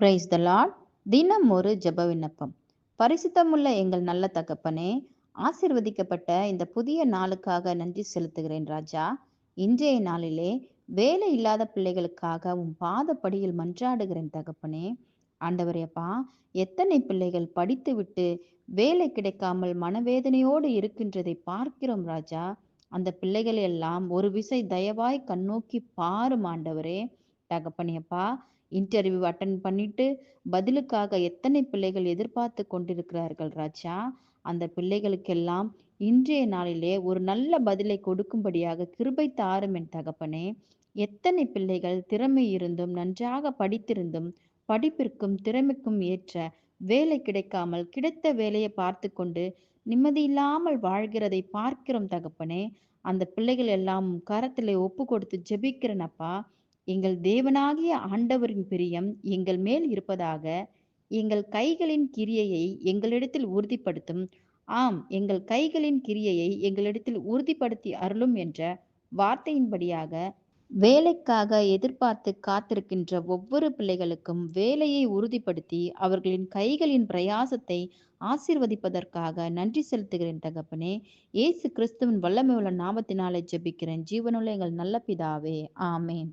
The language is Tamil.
Praise the Lord. தினம் ஒரு ஜெப விண்ணப்பம். பரிசுத்தமுள்ள எங்கள் நல்ல தகப்பனே, ஆசீர்வதிக்கப்பட்ட இந்த புதிய நாளுக்காக நன்றி செலுத்துகிறேன் ராஜா. இன்றைய நாளிலே வேலை இல்லாத பிள்ளைகளுக்காக உம் பாதப்படியில் மன்றாடுகிறேன் தகப்பனே. ஆண்டவரேப்பா, எத்தனை பிள்ளைகள் படித்துவிட்டு வேலை கிடைக்காமல் மனவேதனையோடு இருக்கின்றதை பார்க்கிறோம் ராஜா. அந்த பிள்ளைகள் எல்லாம் ஒரு விசை தயவாய் கண்ணோக்கி பாரும் ஆண்டவரே. தகப்பனேப்பா, இன்டர்வியூ அட்டன் பண்ணிட்டு பதிலுக்காக எத்தனை பிள்ளைகள் எதிர்பார்த்து கொண்டிருக்கிறார்கள் ராஜா. அந்த பிள்ளைகளுக்கெல்லாம் இன்றைய நாளிலே ஒரு நல்ல பதிலை கொடுக்கும்படியாக கிருபை தாரும் என் தகப்பனே. எத்தனை பிள்ளைகள் திறமை இருந்தும் நன்றாக படித்திருந்தும் படிப்பிற்கும் திறமைக்கும் ஏற்ற வேலை கிடைக்காமல் கிடைத்த வேலையை பார்த்து கொண்டு நிம்மதியில்லாமல் வாழ்கிறதை பார்க்கிறோம் தகப்பனே. அந்த பிள்ளைகள் எல்லாம் கரத்திலே ஒப்பு கொடுத்து ஜெபிக்கிறனப்பா. எங்கள் தேவனாகிய ஆண்டவரின் பிரியம் எங்கள் மேல் இருப்பதாக. எங்கள் கைகளின் கிரியையை எங்களிடத்தில் உறுதிப்படுத்தும். ஆம், எங்கள் கைகளின் கிரியையை எங்களிடத்தில் உறுதிப்படுத்தி அருளும் என்ற வார்த்தையின்படியாக வேலைக்காக எதிர்பார்த்து காத்திருக்கின்ற ஒவ்வொரு பிள்ளைகளுக்கும் வேலையை உறுதிப்படுத்தி அவர்களின் கைகளின் பிரயாசத்தை ஆசீர்வதிப்பதற்காக நன்றி செலுத்துகிறேன் தகப்பனே. இயேசு கிறிஸ்துவின் வல்லமையுள்ள நாமத்தினாலே ஜெபிக்கிறேன் ஜீவனுள்ள எங்கள் நல்ல பிதாவே, ஆமேன்.